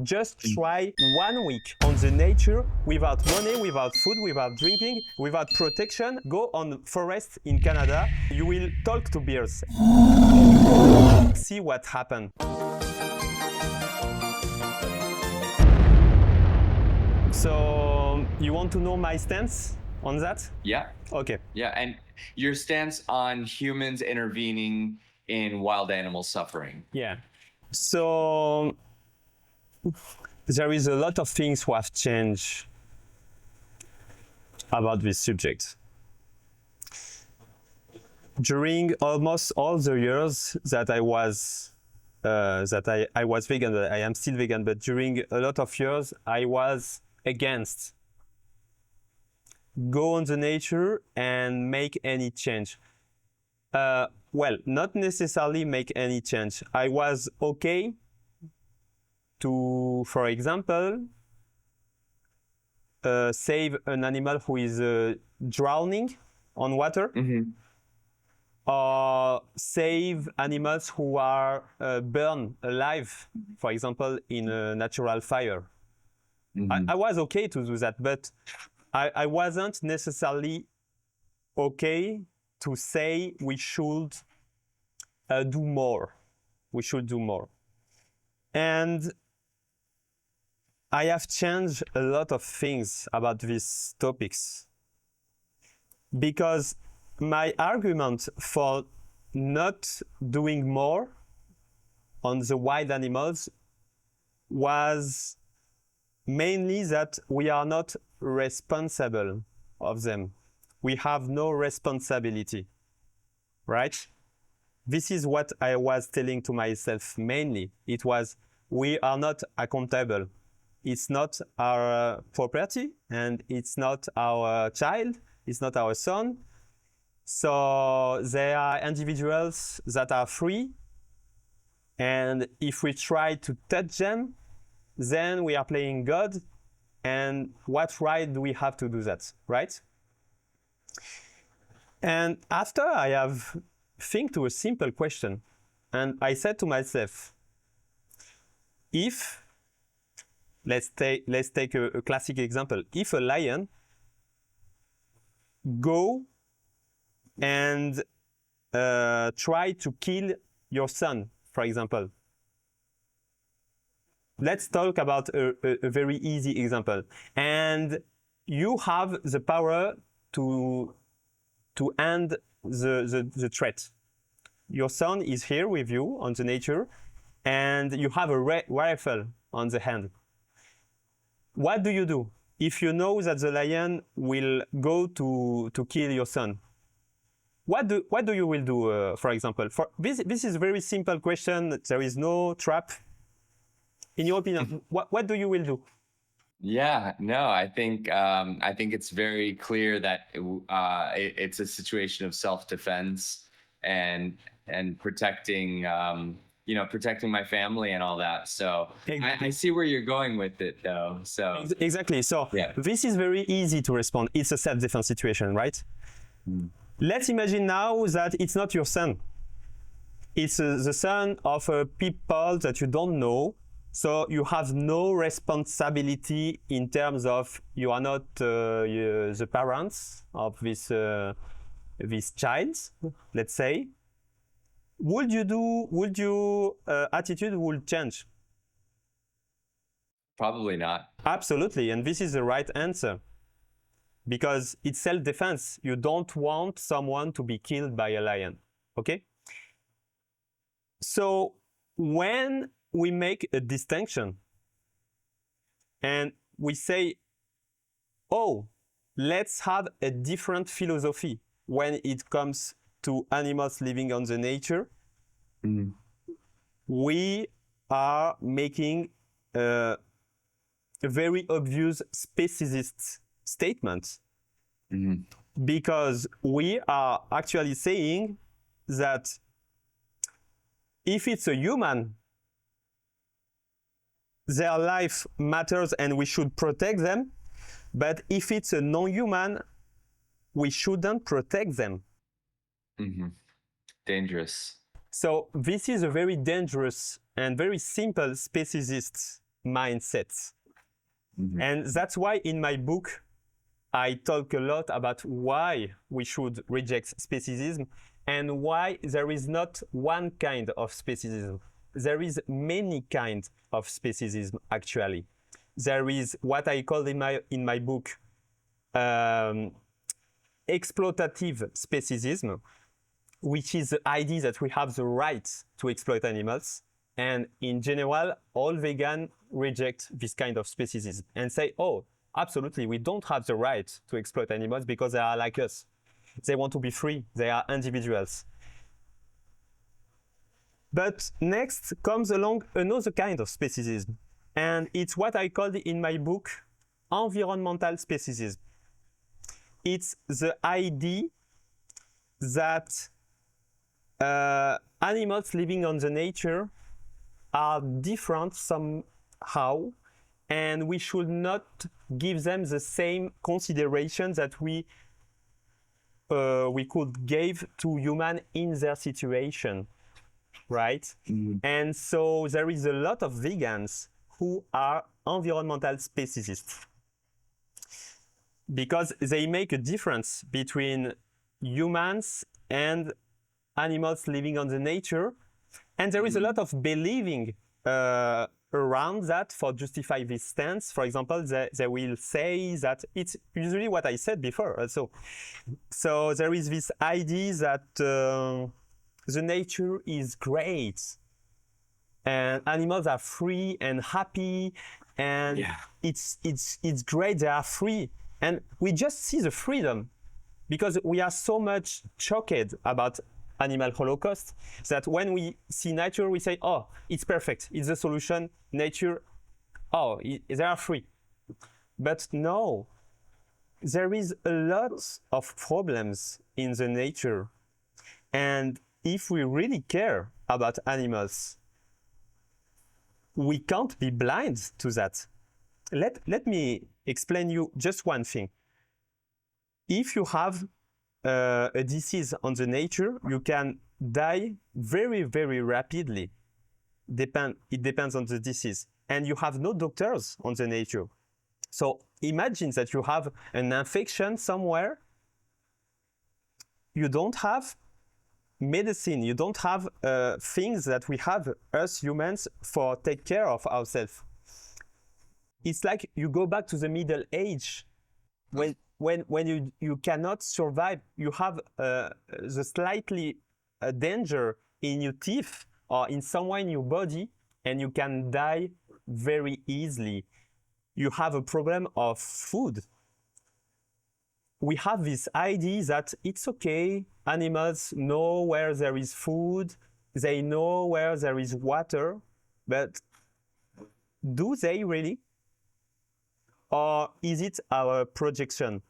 Just try 1 week on the nature without money, without food, without drinking, without protection. Go on forest in Canada. You will talk to bears. See what happened. So you want to know my stance on that? Yeah. Okay. Yeah. And your stance on humans intervening in wild animal suffering. Yeah. So there is a lot of things who have changed about this subject. During almost all the years that I was vegan, I am still vegan, but during a lot of years I was against go on the nature and make any change. Well, not necessarily make any change. I was okay to, for example, save an animal who is drowning on water, or save animals who are burned alive, for example, in a natural fire. I was okay to do that, but I wasn't necessarily okay to say we should do more. We should do more. And I have changed a lot of things about these topics because my argument for not doing more on the wild animals was mainly that we are not responsible of them. We have no responsibility, right? This is what I was telling to myself mainly. It was, we are not accountable. It's not our property and it's not our child, it's not our son. So there are individuals that are free, and if we try to touch them, then we are playing God, and what right do we have to do that, right? And after I have think to a simple question, and I said to myself, if, let's take a classic example, if a lion go and try to kill your son, for example. Let's talk about a very easy example. And you have the power to end the threat. Your son is here with you on the nature, and you have a rifle on the hand. What do you do if you know that the lion will go to kill your son? What do you will do, for example? For this is a very simple question. There is no trap. In your opinion, what do you will do? Yeah, no, I think it's very clear that it's a situation of self-defense and protecting protecting my family and all that. So I see where you're going with it, though. So exactly. So yeah. This is very easy to respond. It's a self-defense situation, right? Let's imagine now that it's not your son. It's the son of people that you don't know. So you have no responsibility in terms of you are not the parents of this child, let's say. Would your attitude will change? Probably not. Absolutely, and this is the right answer. Because it's self-defense. You don't want someone to be killed by a lion, okay? So when we make a distinction and we say, oh, let's have a different philosophy when it comes to animals living on the nature, we are making a very obvious speciesist statement. Because we are actually saying that if it's a human, their life matters and we should protect them. But if it's a non-human, we shouldn't protect them. Dangerous. So this is a very dangerous and very simple speciesist mindsets. And that's why in my book, I talk a lot about why we should reject speciesism and why there is not one kind of speciesism. There is many kinds of speciesism, actually. There is what I call in my book exploitative speciesism, which is the idea that we have the right to exploit animals. And in general, all vegans reject this kind of speciesism and say, oh, absolutely, we don't have the right to exploit animals because they are like us. They want to be free. They are individuals. But next comes along another kind of speciesism. And it's what I call in my book environmental speciesism. It's the idea that animals living on the nature are different somehow, and we should not give them the same consideration that we could give to humans in their situation, right? And so there is a lot of vegans who are environmental speciesists because they make a difference between humans and animals living on the nature. And there is a lot of believing around that for justify this stance. For example, they will say that it's usually what I said before also. So there is this idea that the nature is great and animals are free and happy and it's great, they are free. And we just see the freedom because we are so much shocked about animal holocaust that when we see nature, we say, oh, it's perfect. It's the solution. Nature, oh, they are free. But no, there is a lot of problems in the nature. And if we really care about animals, we can't be blind to that. Let me explain you just one thing. If you have a disease on the nature, you can die very, very rapidly. It depends on the disease. And you have no doctors on the nature. So imagine that you have an infection somewhere. You don't have medicine. You don't have things that we have, us humans, for take care of ourselves. It's like you go back to the Middle Age when you cannot survive, you have the slightly danger in your teeth or in somewhere in your body, and you can die very easily. You have a problem of food. We have this idea that it's okay, animals know where there is food, they know where there is water, but do they really? Or is it our projection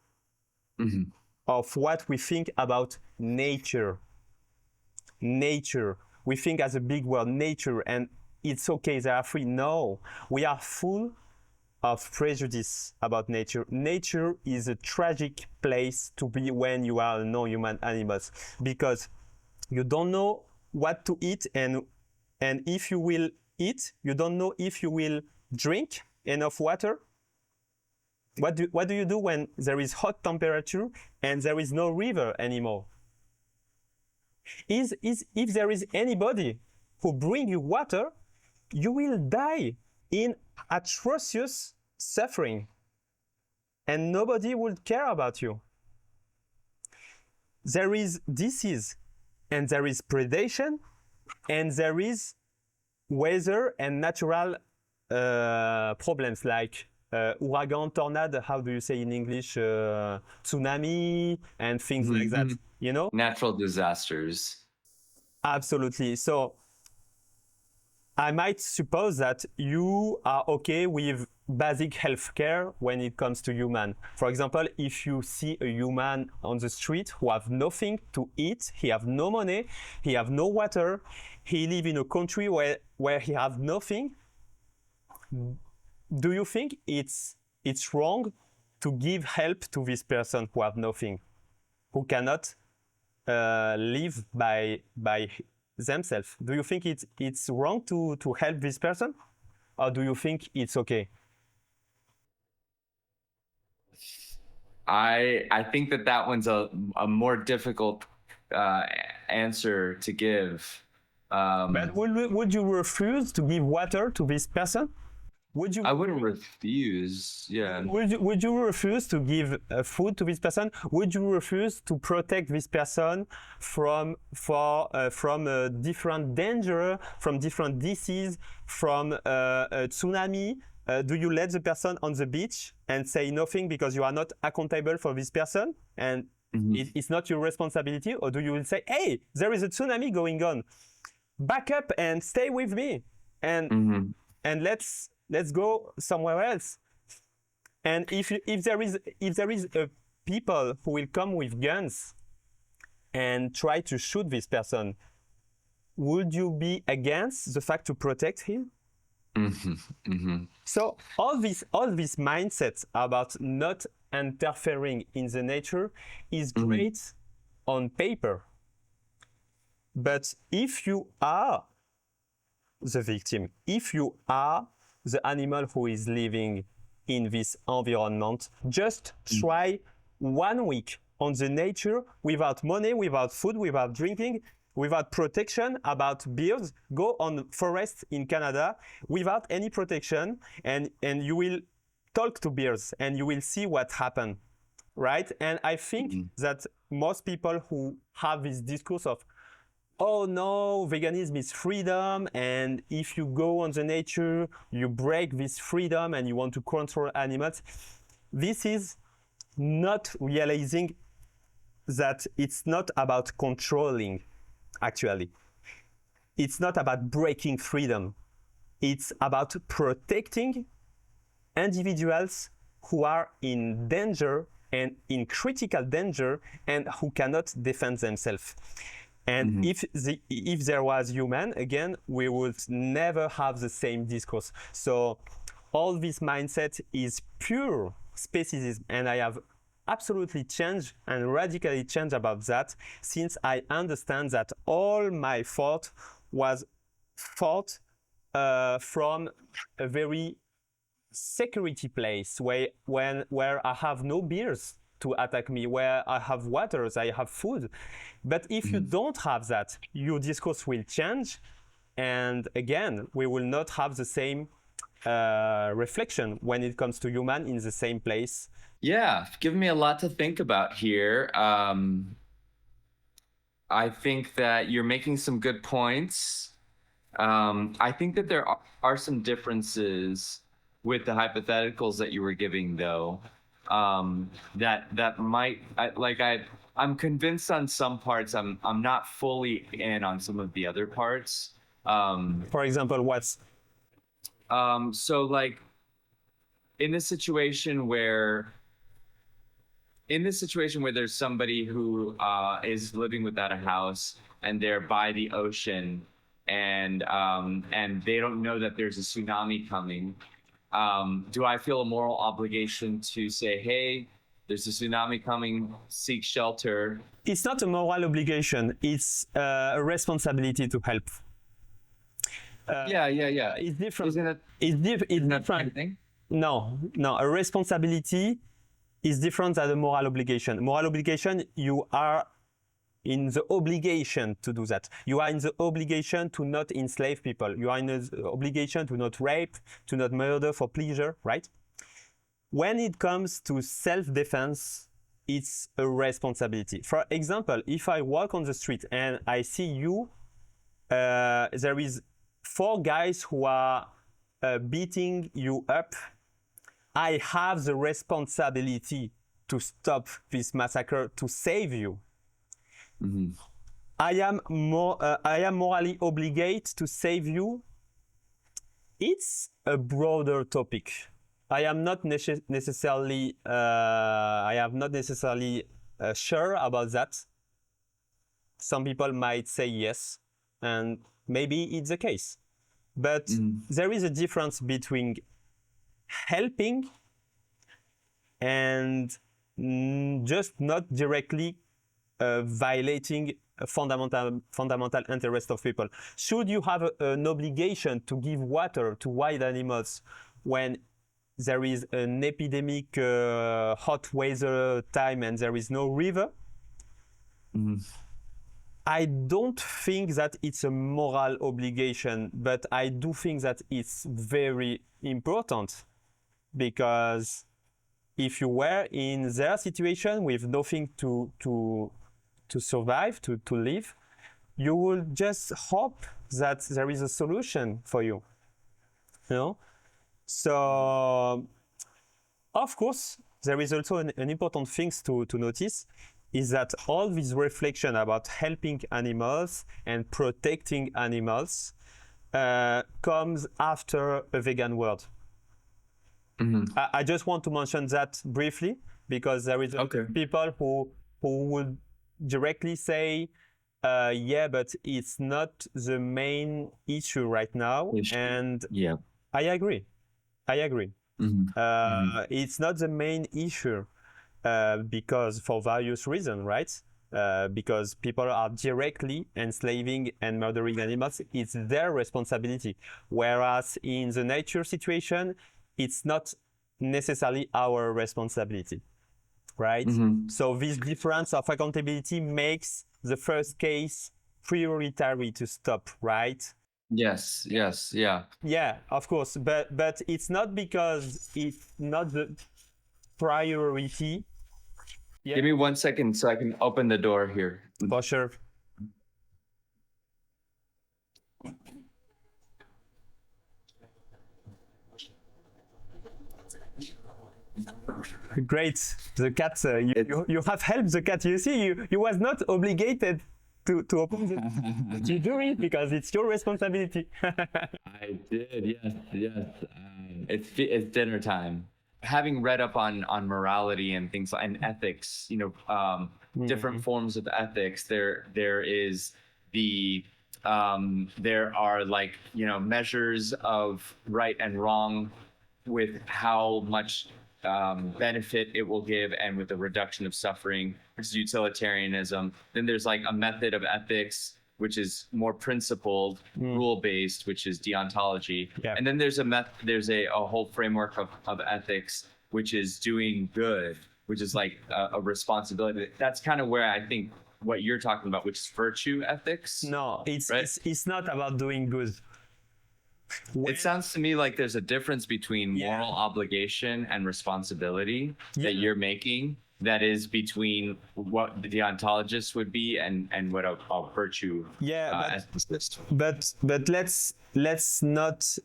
of what we think about nature? Nature. We think as a big word, nature, and it's okay, they are free. No, we are full of prejudice about nature. Nature is a tragic place to be when you are a non-human animals because you don't know what to eat, and if you will eat, you don't know if you will drink enough water. What do you do when there is hot temperature and there is no river anymore? If there is anybody who bring you water, you will die in atrocious suffering, and nobody will care about you. There is disease, and there is predation, and there is weather and natural problems like uragan, tornado, how do you say in English? Tsunami and things like that, you know? Natural disasters. Absolutely. So I might suppose that you are okay with basic healthcare when it comes to human. For example, if you see a human on the street who have nothing to eat, he have no money, he have no water, he live in a country where he have nothing, do you think it's wrong to give help to this person who have nothing, who cannot live by themselves? Do you think it's wrong to help this person? or do you think it's okay? I think that one's a more difficult answer to give. But would you refuse to give water to this person? I wouldn't refuse. Yeah. Would you refuse to give food to this person? Would you refuse to protect this person from different danger, from different disease, from a tsunami? Do you let the person on the beach and say nothing because you are not accountable for this person and it's not your responsibility? Or do you say, hey, there is a tsunami going on, back up and stay with me, and let's go somewhere else? And if there is a people who will come with guns and try to shoot this person, would you be against the fact to protect him? So all this mindset about not interfering in the nature is great on paper. But if you are the victim, if you are the animal who is living in this environment, just try 1 week on the nature without money, without food, without drinking, without protection, about birds. Go on forest in Canada without any protection, and you will talk to birds and you will see what happened, right? And I think that most people who have this discourse of, oh no, veganism is freedom, and if you go on the nature, you break this freedom and you want to control animals. This is not realizing that it's not about controlling, actually. It's not about breaking freedom. It's about protecting individuals who are in danger and in critical danger and who cannot defend themselves. And if there was human, again, we would never have the same discourse. So all this mindset is pure speciesism, and I have absolutely changed and radically changed about that since I understand that all my thought was thought from a very security place where I have no bears to attack me, where I have waters, I have food. But if you don't have that, your discourse will change, and again, we will not have the same reflection when it comes to human in the same place. Yeah, given me a lot to think about here. I think that you're making some good points. I think that there are some differences with the hypotheticals that you were giving, though. That might I'm convinced on some parts. I'm not fully in on some of the other parts. For example, what's so like in this situation where there's somebody who is living without a house and they're by the ocean and they don't know that there's a tsunami coming. Do I feel a moral obligation to say, hey, there's a tsunami coming, seek shelter? It's not a moral obligation. It's a responsibility to help. Yeah. It's different. Isn't it? It's Isn't that different. thing? No. A responsibility is different than a moral obligation. Moral obligation, you are in the obligation to do that. You are in the obligation to not enslave people. You are in the obligation to not rape, to not murder for pleasure, right? When it comes to self-defense, it's a responsibility. For example, if I walk on the street and I see you, there is 4 guys who are beating you up, I have the responsibility to stop this massacre, to save you. I am morally obligated to save you. It's a broader topic. I am not necessarily sure about that. Some people might say yes, and maybe it's the case. But there is a difference between helping and just not directly violating a fundamental interest of people. Should you have an obligation to give water to wild animals when there is an epidemic hot weather time and there is no river? I don't think that it's a moral obligation, but I do think that it's very important, because if you were in their situation with nothing to survive, to live, you will just hope that there is a solution for you. You know? So, of course, there is also an important thing to notice, is that all this reflection about helping animals and protecting animals comes after a vegan world. I just want to mention that briefly, because there is people who would directly say, yeah, but it's not the main issue right now. And I agree. It's not the main issue. Because for various reasons, right? Because people are directly enslaving and murdering animals. It's their responsibility. Whereas in the nature situation, it's not necessarily our responsibility, right? So this difference of accountability makes the first case prioritary to stop, right? Yes, yeah. Yeah, of course, but it's not because it's not the priority. Yeah. Give me 1 second so I can open the door here. For sure. Great. The cat, you have helped the cat. You see, you was not obligated to open it. You do it because it's your responsibility. I did, yes. It's dinner time. Having read up on morality and things and ethics, different forms of ethics, there is the there are measures of right and wrong with how much benefit it will give and with the reduction of suffering, which is utilitarianism. Then there's a method of ethics which is more principled, rule-based, which is deontology. Yeah. And then there's a whole framework of ethics, which is doing good, which is a responsibility. That's kind of where I think what you're talking about, which is virtue ethics. No, it's not about doing good. It sounds to me like there's a difference between moral obligation and responsibility that you're making. That is between what the deontologist would be and what a virtue ethicist. But let's not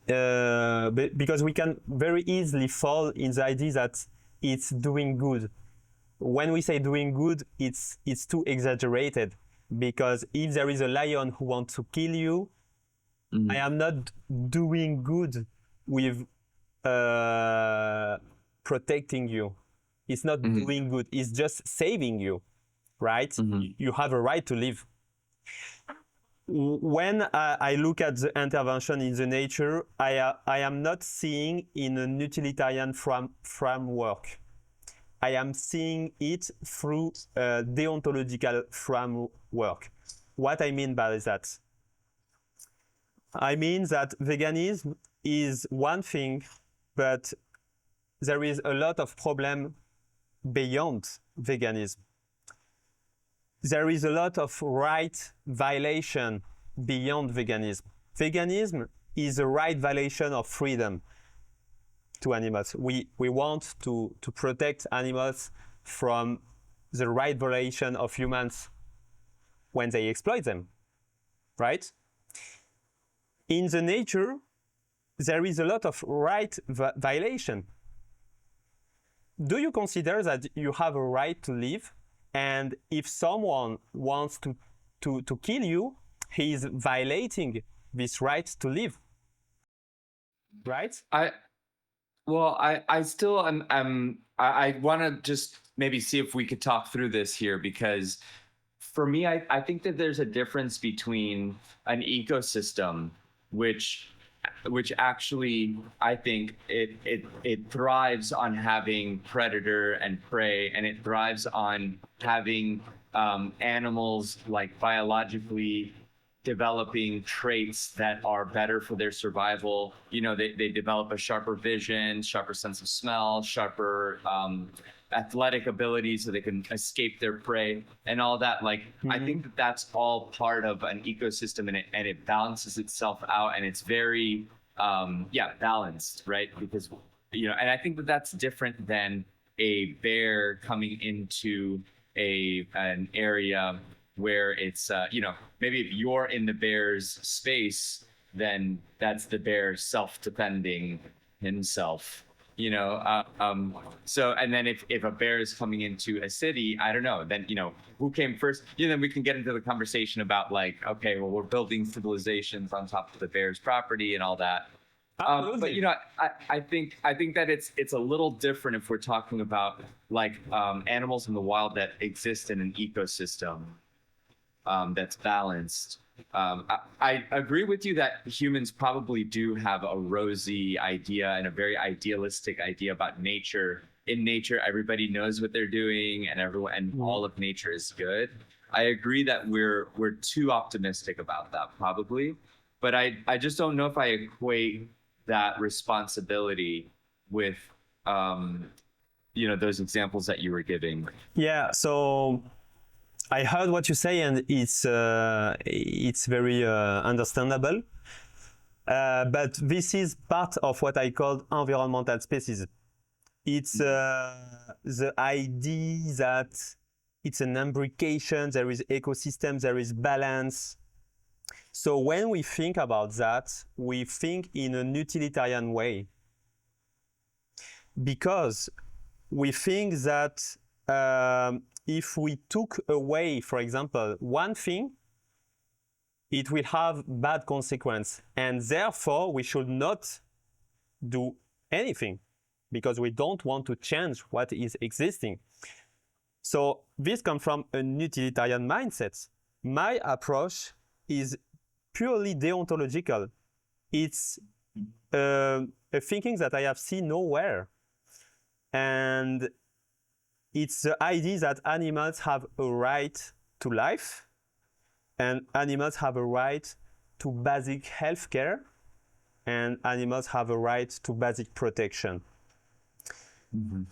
because we can very easily fall in the idea that it's doing good. When we say doing good, it's too exaggerated, because if there is a lion who wants to kill you, I am not doing good with protecting you. It's not doing good. It's just saving you, right? You have a right to live. When I look at the intervention in the nature, I am not seeing in a utilitarian framework. I am seeing it through a deontological framework. What I mean by that? I mean that veganism is one thing, but there is a lot of problem beyond veganism. There is a lot of right violation beyond veganism. Veganism is a right violation of freedom to animals. We want to protect animals from the right violation of humans when they exploit them, right? In the nature, there is a lot of right violation. Do you consider that you have a right to live, and if someone wants to kill you, he is violating this right to live, right? I still am. I want to just maybe see if we could talk through this here, because for me, I think that there's a difference between an ecosystem which actually, I think it thrives on having predator and prey, and it thrives on having animals like biologically developing traits that are better for their survival. You know, they develop a sharper vision, sharper sense of smell, sharper athletic ability so they can escape their prey and all that. Like, I think that that's all part of an ecosystem, and it balances itself out, and it's very, balanced, right? Because, you know, and I think that that's different than a bear coming into an area where it's maybe if you're in the bear's space, then that's the bear self-defending himself, so, and then if a bear is coming into a city, I don't know, then who came first, then we can get into the conversation about, like, okay, well, we're building civilizations on top of the bear's property and all that. But I think that it's a little different if we're talking about, like, animals in the wild that exist in an ecosystem that's balanced. I agree with you that humans probably do have a rosy idea and a very idealistic idea about nature. In nature, everybody knows what they're doing, and all of nature is good. I agree that we're too optimistic about that, probably, but I just don't know if I equate that responsibility with those examples that you were giving. Yeah, so I heard what you say, and it's very understandable. But this is part of what I call environmental species. It's the idea that it's an imbrication, there is ecosystem, there is balance. So when we think about that, we think in an utilitarian way, because we think that if we took away, for example, one thing, it will have bad consequence, and therefore we should not do anything because we don't want to change what is existing. So this comes from a utilitarian mindset. My approach is purely deontological. It's a thinking that I have seen nowhere. And it's the idea that animals have a right to life, and animals have a right to basic health care, and animals have a right to basic protection. Mm-hmm.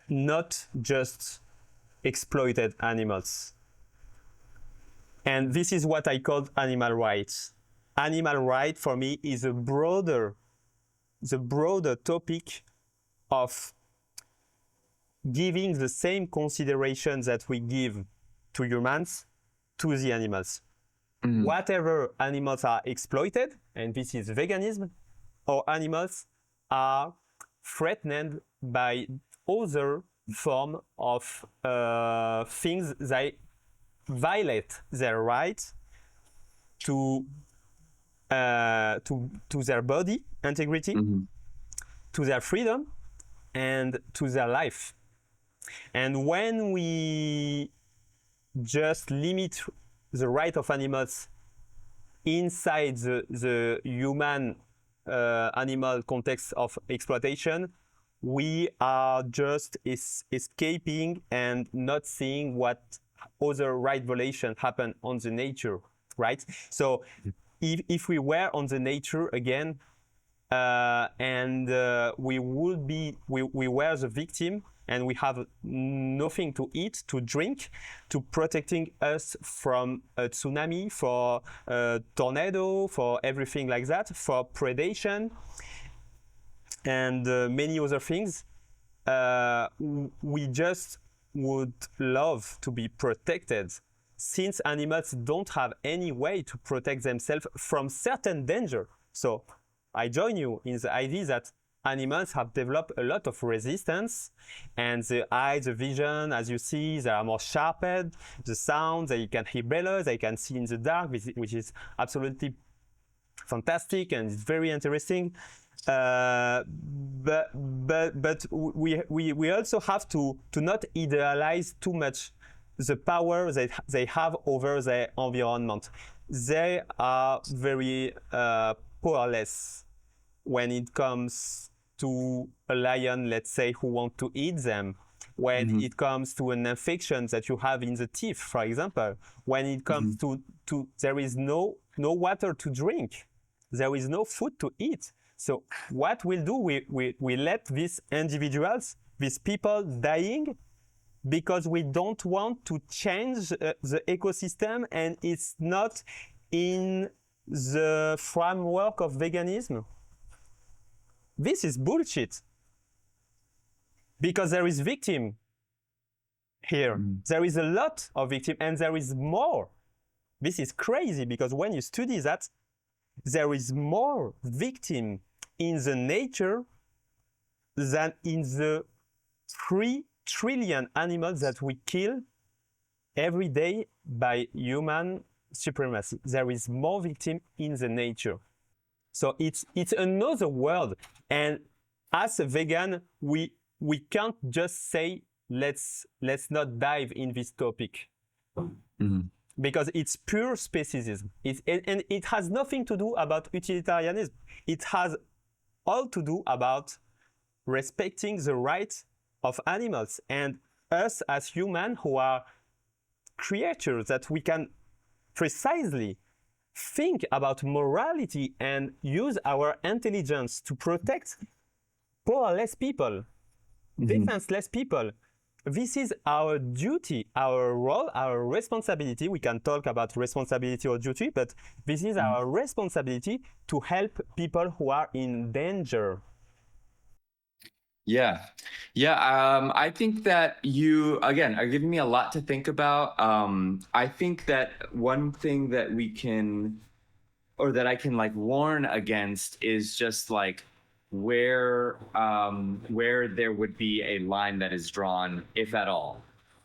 Not just exploited animals. And this is what I call animal rights. Animal right for me is the broader topic of giving the same consideration that we give to humans to the animals. Mm-hmm. Whatever animals are exploited, and this is veganism, or animals are threatened by other form of things that violate their right to their body integrity, mm-hmm. to their freedom, and to their life. And when we just limit the right of animals inside the human animal context of exploitation, we are just escaping and not seeing what other right violations happen on the nature, right? So if we were on the nature again, and we were the victim, and we have nothing to eat, to drink, to protecting us from a tsunami, for a tornado, for everything like that, for predation, and many other things, we just would love to be protected, since animals don't have any way to protect themselves from certain danger. So I join you in the idea that animals have developed a lot of resistance, and the eye, the vision, as you see, they are more sharpened, the sound, they can hear better, they can see in the dark, which is absolutely fantastic and it's very interesting. But we also have to not idealize too much the power that they have over the environment. They are very powerless when it comes to a lion, let's say, who want to eat them. when it comes to an infection that you have in the teeth, for example, when it comes to there is no water to drink, there is no food to eat. So what we'll do, we let these individuals, these people dying, because we don't want to change the ecosystem, and it's not in the framework of veganism. This is bullshit. Because there is victim here. There is a lot of victim, and there is more. This is crazy, because when you study that, there is more victim in the nature than in the 3 trillion animals that we kill every day by human supremacy. There is more victim in the nature. So it's another world. And as a vegan, we can't just say, let's not dive in this topic. Because it's pure speciesism. And it has nothing to do about utilitarianism. It has all to do about respecting the rights of animals and us as humans, who are creatures that we can precisely think about morality and use our intelligence to protect powerless people, defenseless people. This is our duty, our role, our responsibility. We can talk about responsibility or duty, but this is our responsibility to help people who are in danger. Yeah. I think that you, again, are giving me a lot to think about. I think that one thing that we can, or that I can like warn against, is just like where there would be a line that is drawn, if at all,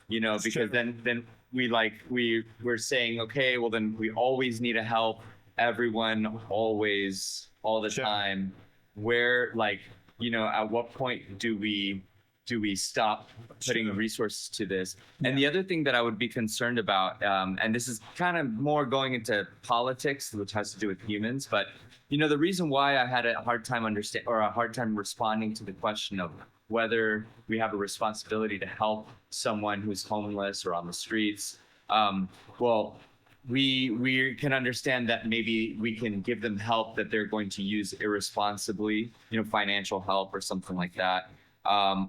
because then we're saying, okay, well then we always need to help everyone always, all the time. Where at what point do we stop putting resources to this? And the other thing that I would be concerned about, and this is kind of more going into politics, which has to do with humans, but the reason why I had a hard time responding to the question of whether we have a responsibility to help someone who's homeless or on the streets, well, we can understand that maybe we can give them help that they're going to use irresponsibly, financial help or something like that.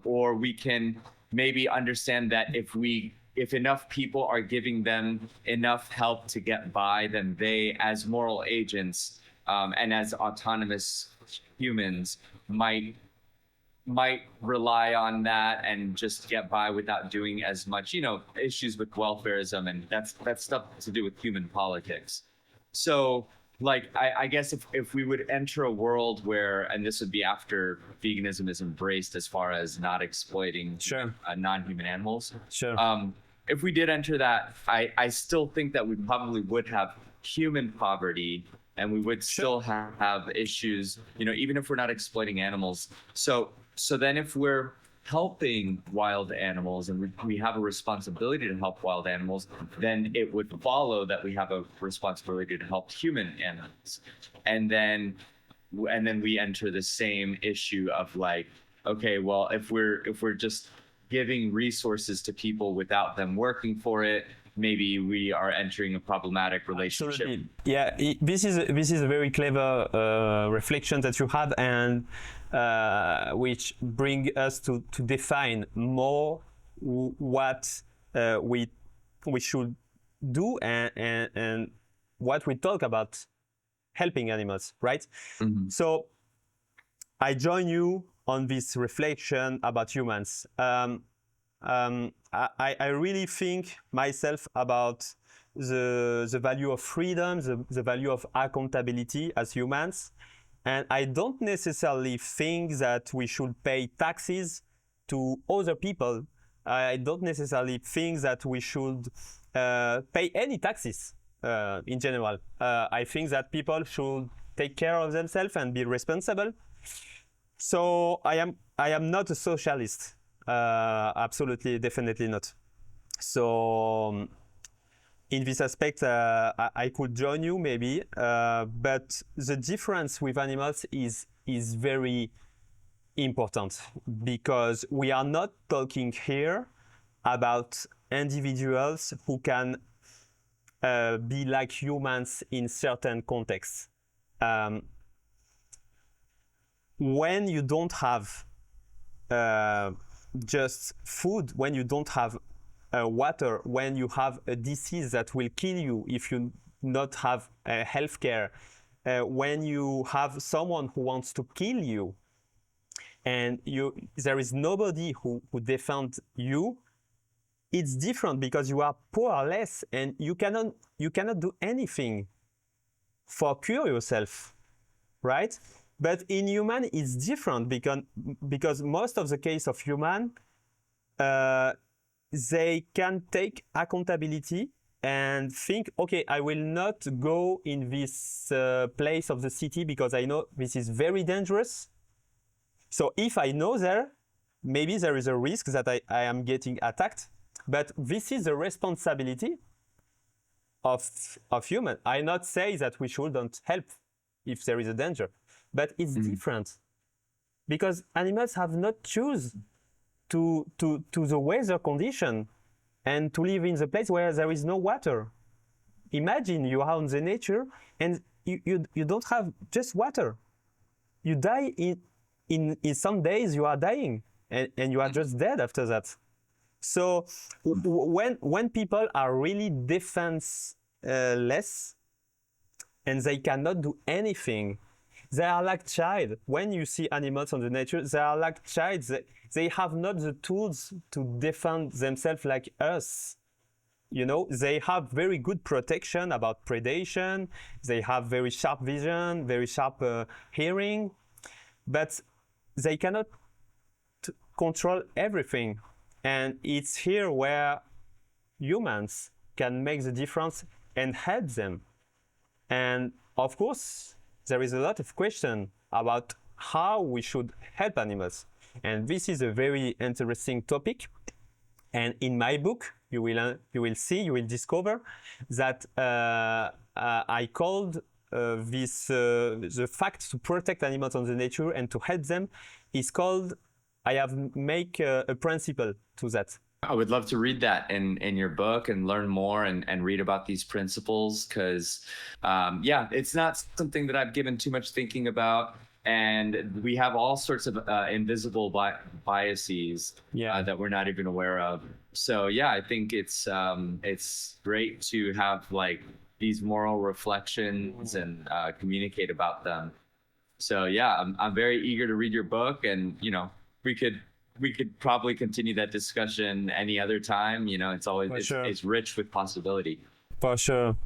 Or we can maybe understand that if enough people are giving them enough help to get by, then they, as moral agents and as autonomous humans, might rely on that and just get by without doing as much, issues with welfareism, and that's stuff to do with human politics. So I guess if we would enter a world where, and this would be after veganism is embraced as far as not exploiting non-human animals. If we did enter that, I still think that we probably would have human poverty, and we would still have issues, even if we're not exploiting animals. So then if we're helping wild animals, and we have a responsibility to help wild animals, then it would follow that we have a responsibility to help human animals. And then we enter the same issue of okay, well, if we're just giving resources to people without them working for it, maybe we are entering a problematic relationship. Absolutely. Yeah, this is a very clever reflection that you had, and which bring us to define more what we should do and what we talk about helping animals, right? So I join you on this reflection about humans. I really think myself about the value of freedom, the value of accountability as humans. And I don't necessarily think that we should pay taxes to other people. I don't necessarily think that we should pay any taxes in general. I think that people should take care of themselves and be responsible. So I am not a socialist. Absolutely, definitely not. So in this aspect, I could join you maybe, but the difference with animals is very important because we are not talking here about individuals who can be like humans in certain contexts. When you don't have just food, when you don't have water, when you have a disease that will kill you if you not have health care, when you have someone who wants to kill you, and there is nobody who defends you, it's different because you are powerless and you cannot do anything for cure yourself, right? But in human, it's different because most of the case of human, they can take accountability and think, okay, I will not go in this place of the city because I know this is very dangerous. So if I know there, maybe there is a risk that I am getting attacked, but this is the responsibility of human. I not say that we shouldn't help if there is a danger, but it's different because animals have not choose to the weather condition and to live in the place where there is no water. Imagine you are in the nature and you don't have just water. You die in some days you are dying and you are just dead after that. So when people are really defenseless and they cannot do anything, they are like child. When you see animals on the nature, they are like child. They have not the tools to defend themselves like us. You know, they have very good protection about predation. They have very sharp vision, very sharp hearing, but they cannot control everything. And it's here where humans can make the difference and help them. And of course, there is a lot of question about how we should help animals. And this is a very interesting topic. And in my book, you will discover that I called this the fact to protect animals on the nature and to help them is called, I have make a principle to that. I would love to read that in your book and learn more and read about these principles because, yeah, it's not something that I've given too much thinking about. And we have all sorts of invisible biases that we're not even aware of. So, yeah, I think it's great to have like these moral reflections and communicate about them. So, yeah, I'm very eager to read your book, and we could probably continue that discussion any other time. It's always it's rich with possibility. For sure.